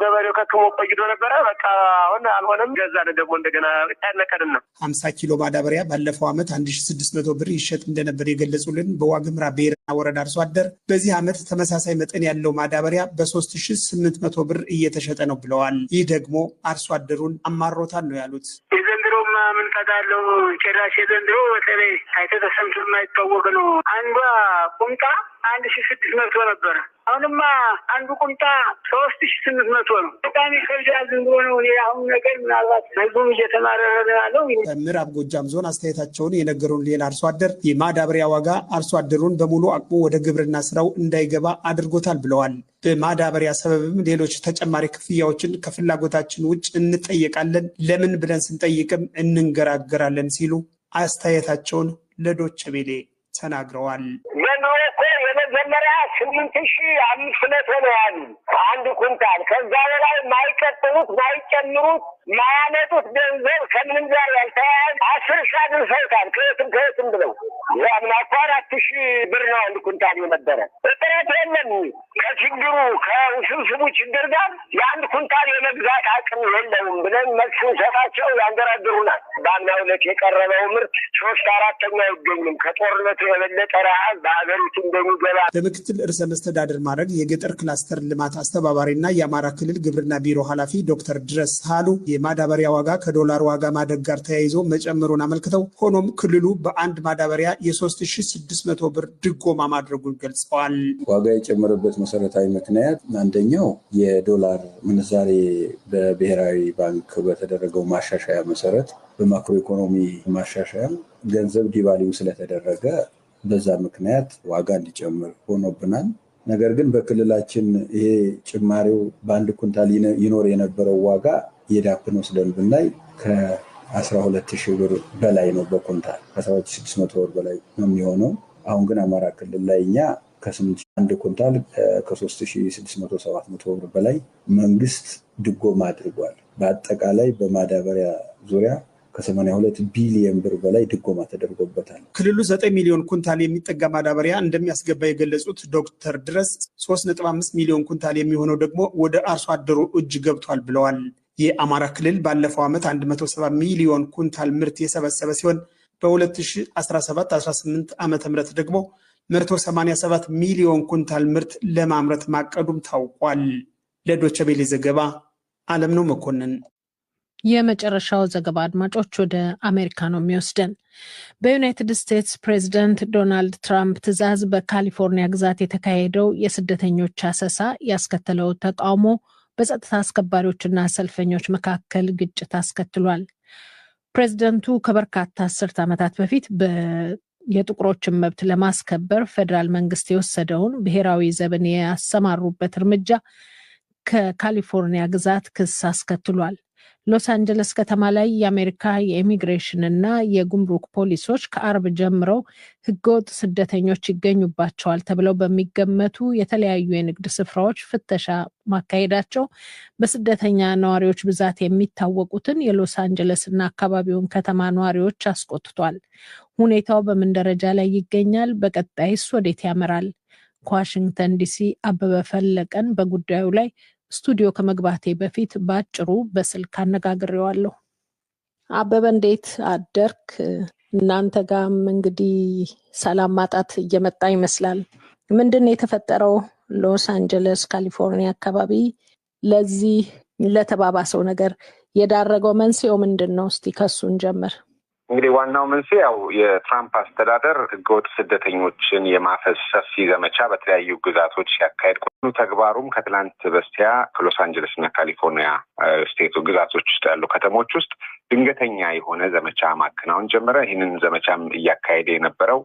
ገበሬው ከክሞ ቆይቶ ነበር በቃ አሁን አልሆነም ገዛን ደግሞ እንደገና ታነቀደና 50 ኪሎ ማዳበሪያ ባለፈው ዓመት 1600 ብር ይሸጥ እንደነበር የገለጹልን በዋግምራ ብሔርና ወረዳ አርሶ አደር በዚህ ዓመት ተመሳሳይ መጠን ያለው ማዳበሪያ በ3800 ብር እየተሸጠ ነው ብለዋል። ይህ ደግሞ አርሶ አደሩን አማሮታል ነው ያሉት። የዘንድሮማ ምን ቀዳለው ጭራሽ የዘንድሮ በተለይ አይተተሰምቶ የማይታወቅ ነው። አንዷ ቁምጣ 1600 ነበር። አሁንማ አንዱ ቁምጣ 3800 ነው። በጣም ይከብዳል። ዝም ብሎ ነው አሁን ነገር ምናልባት ህዝቡም እየተማረረ ያለው። በምዕራብ ጎጃም ዞን አስተያየታቸውን የነገሩን ሌላ አርሶ አደር የማዳበሪያ ዋጋ አርሶ አደሩን በሙሉ አቅሙ ወደ ግብርና ስራው እንዳይገባ አድርጎታል ብለዋል። በማዳበሪያ ሰበብም ሌሎች ተጨማሪ ክፍያዎችን ከፍላጎታችን ውጭ እንጠየቃለን፣ ለምን ብለን ስንጠይቅም እንንገራገራለን ሲሉ አስተያየታቸውን ለዶቼ ቬለ ተናግረዋል። መጀመሪያ 8500 ነው ያሉ አንድ ኩንታል። ከዛ በላይ ማይቀጥሉት ማይጨምሩት ማያመጡት ገንዘብ ከምንም ጋር ያልተያያዘ 10 ሺህ አድርሰውታል። ከየትም ብለው ያምን 4000 ብር ነው አንድ ኩንታል የነበረ። እጥረት የለም። ከችግሩ ከውስብስቡ ችግር ጋር የአንድ ኩንታል የመግዛት አቅም የለውም ብለን መልስ ሰጣቸው ያንገራግሩናል። በአምናው ዕለት የቀረበው ምርት 3/4 አይገኝም። ከጦርነቱ የበለጠ ረሃብ በሀገሪቱ እንደሚገባ በምክትል ርዕሰ መስተዳድር ማድረግ የገጠር ክላስተር ልማት አስተባባሪና የአማራ ክልል ግብርና ቢሮ ኃላፊ ዶክተር ድረስ ሃሉ የማዳበሪያ ዋጋ ከዶላር ዋጋ ማደግ ጋር ተያይዞ መጨመሩን አመልክተው ሆኖም ክልሉ በአንድ ማዳበሪያ የ3600 ብር ድጎማ ማድረጉን ገልጸዋል። ዋጋ የጨመረበት መሰረታዊ ምክንያት አንደኛው የዶላር ምንዛሬ በብሔራዊ ባንክ በተደረገው ማሻሻያ መሰረት በማክሮ ኢኮኖሚ ማሻሻያ ገንዘብ ዲቫልዩ ስለተደረገ በዛ ምክንያት ዋጋ እንዲጨምር ሆኖብናል። ነገር ግን በክልላችን ይሄ ጭማሪው በአንድ ኩንታል ይኖር የነበረው ዋጋ የዳፕን ወስደን ብናይ ከ12000 ብር በላይ ነው። በኩንታል 17600 ብር በላይ ነው የሚሆነው። አሁን ግን አማራ ክልል ላይ እኛ አንድ ኩንታል ከ3600-700 ብር በላይ መንግስት ድጎማ አድርጓል። በአጠቃላይ በማዳበሪያ ዙሪያ ከ82 ቢሊዮን ብር በላይ ድጎማ ተደርጎበታል። ክልሉ 9 ሚሊዮን ኩንታል የሚጠጋ ማዳበሪያ እንደሚያስገባ የገለጹት ዶክተር ድረስ 3.5 ሚሊዮን ኩንታል የሚሆነው ደግሞ ወደ አርሶ አደሩ እጅ ገብቷል ብለዋል። የአማራ ክልል ባለፈው ዓመት 170 ሚሊዮን ኩንታል ምርት የሰበሰበ ሲሆን በ2017-18 ዓ.ም ደግሞ 187 ሚሊዮን ኩንታል ምርት ለማምረት ማቀዱም ታውቋል። ለዶቼ ቬለ ዘገባ አለምነው መኮንን። የመጨረሻው ዘገባ አድማጮች ወደ አሜሪካ ነው የሚወስደን። በዩናይትድ ስቴትስ ፕሬዚደንት ዶናልድ ትራምፕ ትዕዛዝ በካሊፎርኒያ ግዛት የተካሄደው የስደተኞች አሰሳ ያስከተለው ተቃውሞ በጸጥታ አስከባሪዎችና ሰልፈኞች መካከል ግጭት አስከትሏል። ፕሬዚደንቱ ከበርካታ አስርት ዓመታት በፊት የጥቁሮችን መብት ለማስከበር ፌዴራል መንግስት የወሰደውን ብሔራዊ ዘብን ያሰማሩበት እርምጃ ከካሊፎርኒያ ግዛት ክስ አስከትሏል። ሎስ አንጀለስ ከተማ ላይ የአሜሪካ የኢሚግሬሽን እና የጉምሩክ ፖሊሶች ከአርብ ጀምረው ህገወጥ ስደተኞች ይገኙባቸዋል ተብለው በሚገመቱ የተለያዩ የንግድ ስፍራዎች ፍተሻ ማካሄዳቸው በስደተኛ ነዋሪዎች ብዛት የሚታወቁትን የሎስ አንጀለስ እና አካባቢውን ከተማ ነዋሪዎች አስቆጥቷል። ሁኔታው በምን ደረጃ ላይ ይገኛል? በቀጣይስ ወዴት ያመራል? ከዋሽንግተን ዲሲ አበበ ፈለቀን በጉዳዩ ላይ ስቱዲዮ ከመግባቴ በፊት ባጭሩ በስልክ አነጋግሬዋለሁ። አበበ እንዴት አደርክ? እናንተ ጋርም እንግዲህ ሰላም ማጣት እየመጣ ይመስላል። ምንድን ነው የተፈጠረው ሎስ አንጀለስ ካሊፎርኒያ አካባቢ? ለዚህ ለተባባሰው ነገር የዳረገው መንስኤው ምንድን ነው? እስቲ ከሱን ጀምር። እንግዲህ ዋናው መንስኤ ያው የትራምፕ አስተዳደር ህገወጥ ስደተኞችን የማፈስ ሰፊ ዘመቻ በተለያዩ ግዛቶች ሲያካሄድ ቆይቶ ተግባሩም ከትላንት በስቲያ ከሎስ አንጀለስ እና ካሊፎርኒያ ስቴቱ ግዛቶች ውስጥ ያሉ ከተሞች ውስጥ ድንገተኛ የሆነ ዘመቻ ማከናወን ጀመረ። ይህንን ዘመቻም እያካሄደ የነበረው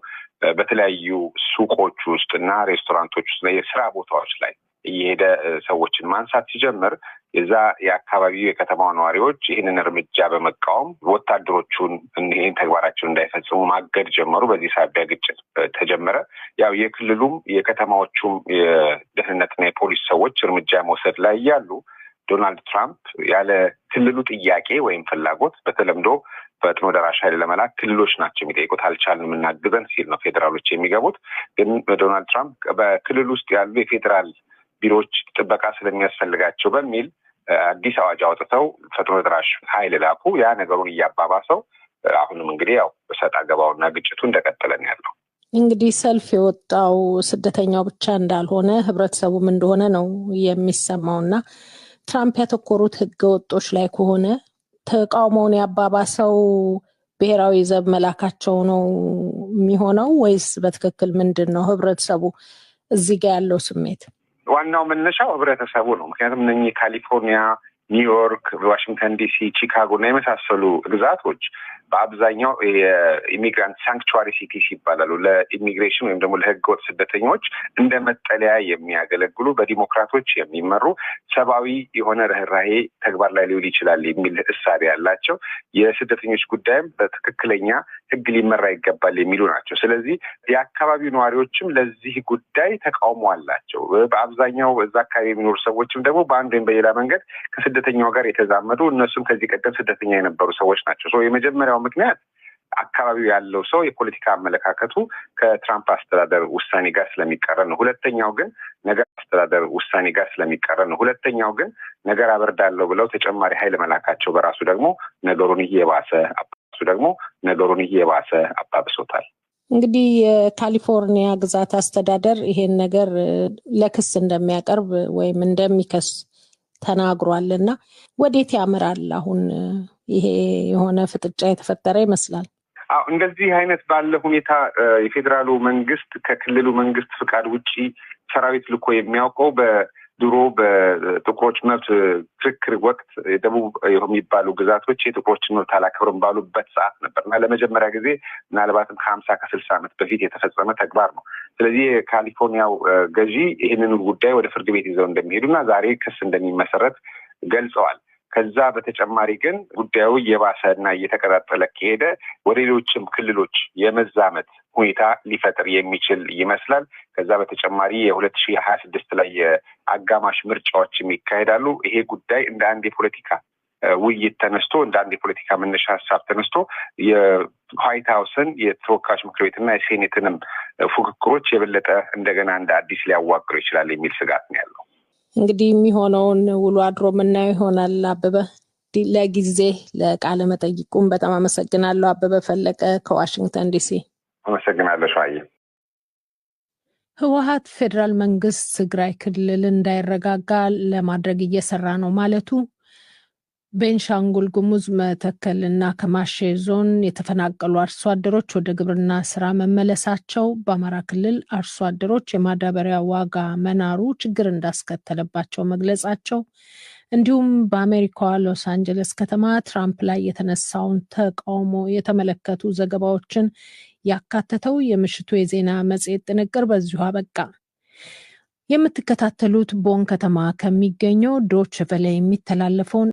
በተለያዩ ሱቆች ውስጥ እና ሬስቶራንቶች ውስጥ የስራ ቦታዎች ላይ እየሄደ ሰዎችን ማንሳት ሲጀምር የዛ የአካባቢው የከተማው ነዋሪዎች ይህንን እርምጃ በመቃወም ወታደሮቹን ይህን ተግባራቸውን እንዳይፈጽሙ ማገድ ጀመሩ። በዚህ ሳቢያ ግጭት ተጀመረ። ያው የክልሉም የከተማዎቹም የደህንነትና የፖሊስ ሰዎች እርምጃ መውሰድ ላይ ያሉ ዶናልድ ትራምፕ ያለ ክልሉ ጥያቄ ወይም ፍላጎት በተለምዶ ፈጥኖ ደራሽ ኃይል ለመላክ ክልሎች ናቸው የሚጠይቁት። አልቻልንም እናግዘን ሲል ነው ፌዴራሎች የሚገቡት። ግን ዶናልድ ትራምፕ በክልል ውስጥ ያሉ የፌዴራል ቢሮዎች ጥበቃ ስለሚያስፈልጋቸው በሚል አዲስ አዋጅ አውጥተው ፈጥኖ ደራሽ ኃይል ላኩ። ያ ነገሩን እያባባሰው አሁንም እንግዲህ ያው ሰጣ ገባውና ግጭቱ እንደቀጠለ ነው ያለው። እንግዲህ ሰልፍ የወጣው ስደተኛው ብቻ እንዳልሆነ ህብረተሰቡም እንደሆነ ነው የሚሰማውና ትራምፕ ያተኮሩት ህገ ወጦች ላይ ከሆነ ተቃውሞውን ያባባሰው ብሔራዊ ዘብ መላካቸው ነው የሚሆነው ወይስ በትክክል ምንድን ነው ህብረተሰቡ እዚህ ጋር ያለው ስሜት? ዋናው መነሻው ህብረተሰቡ ነው። ምክንያቱም እነኚህ ካሊፎርኒያ፣ ኒውዮርክ፣ ዋሽንግተን ዲሲ፣ ቺካጎ እና የመሳሰሉ ግዛቶች በአብዛኛው የኢሚግራንት ሳንክቹዋሪ ሲቲስ ይባላሉ። ለኢሚግሬሽን ወይም ደግሞ ለህገወጥ ስደተኞች እንደ መጠለያ የሚያገለግሉ በዲሞክራቶች የሚመሩ ሰብአዊ የሆነ ርህራሄ ተግባር ላይ ሊውል ይችላል የሚል እሳቤ ያላቸው የስደተኞች ጉዳይም በትክክለኛ ህግ ሊመራ ይገባል የሚሉ ናቸው። ስለዚህ የአካባቢው ነዋሪዎችም ለዚህ ጉዳይ ተቃውሞ አላቸው። በአብዛኛው እዛ አካባቢ የሚኖሩ ሰዎችም ደግሞ በአንድ ወይም በሌላ መንገድ ከስደተኛው ጋር የተዛመዱ እነሱም ከዚህ ቀደም ስደተኛ የነበሩ ሰዎች ናቸው። የመጀመሪያው ምክንያት አካባቢው ያለው ሰው የፖለቲካ አመለካከቱ ከትራምፕ አስተዳደር ውሳኔ ጋር ስለሚቀረን ነው። ሁለተኛው ግን ነገር አስተዳደር ውሳኔ ጋር ስለሚቀረን ነው። ሁለተኛው ግን ነገር አበርዳለሁ ብለው ተጨማሪ ኃይል መላካቸው በራሱ ደግሞ ነገሩን እየባሰ አባብሶታል። እንግዲህ የካሊፎርኒያ ግዛት አስተዳደር ይሄን ነገር ለክስ እንደሚያቀርብ ወይም እንደሚከስ ተናግሯል እና ወዴት ያምራል? አሁን ይሄ የሆነ ፍጥጫ የተፈጠረ ይመስላል። እንደዚህ አይነት ባለ ሁኔታ የፌዴራሉ መንግስት ከክልሉ መንግስት ፍቃድ ውጪ ሰራዊት ልኮ የሚያውቀው በድሮ በጥቁሮች መብት ክርክር ወቅት የደቡብ የሚባሉ ግዛቶች የጥቁሮችን መብት አላከብርም ባሉበት ሰዓት ነበር እና ለመጀመሪያ ጊዜ ምናልባትም ከ50-60 ዓመት በፊት የተፈጸመ ተግባር ነው። ስለዚህ የካሊፎርኒያው ገዢ ይህንን ጉዳይ ወደ ፍርድ ቤት ይዘው እንደሚሄዱና ዛሬ ክስ እንደሚመሰረት ገልጸዋል። ከዛ በተጨማሪ ግን ጉዳዩ እየባሰ እና እየተቀጣጠለ ከሄደ ወደ ሌሎችም ክልሎች የመዛመት ሁኔታ ሊፈጥር የሚችል ይመስላል። ከዛ በተጨማሪ የ2026 ላይ የአጋማሽ ምርጫዎችም ይካሄዳሉ። ይሄ ጉዳይ እንደ አንድ የፖለቲካ ውይይት ተነስቶ እንደ አንድ የፖለቲካ መነሻ ሀሳብ ተነስቶ የዋይት ሀውስን የተወካዮች ምክር ቤትና የሴኔትንም ፉክክሮች የበለጠ እንደገና እንደ አዲስ ሊያዋቅሩ ይችላል የሚል ስጋት ነው ያለው። እንግዲህ የሚሆነውን ውሎ አድሮ ምናየው ይሆናል። አበበ፣ ለጊዜ ለቃለ መጠይቁም በጣም አመሰግናለሁ። አበበ ፈለቀ ከዋሽንግተን ዲሲ። አመሰግናለሁ ሸዋዬ። ህወሓት ፌዴራል መንግስት ትግራይ ክልል እንዳይረጋጋ ለማድረግ እየሰራ ነው ማለቱ፣ ቤንሻንጉል ጉሙዝ መተከልና ከማሼ ዞን የተፈናቀሉ አርሶ አደሮች ወደ ግብርና ስራ መመለሳቸው፣ በአማራ ክልል አርሶ አደሮች የማዳበሪያ ዋጋ መናሩ ችግር እንዳስከተለባቸው መግለጻቸው፣ እንዲሁም በአሜሪካዋ ሎስ አንጀለስ ከተማ ትራምፕ ላይ የተነሳውን ተቃውሞ የተመለከቱ ዘገባዎችን ያካተተው የምሽቱ የዜና መጽሔት ጥንቅር በዚሁ አበቃ። የምትከታተሉት ቦን ከተማ ከሚገኘው ዶይቼ ቬለ የሚተላለፈውን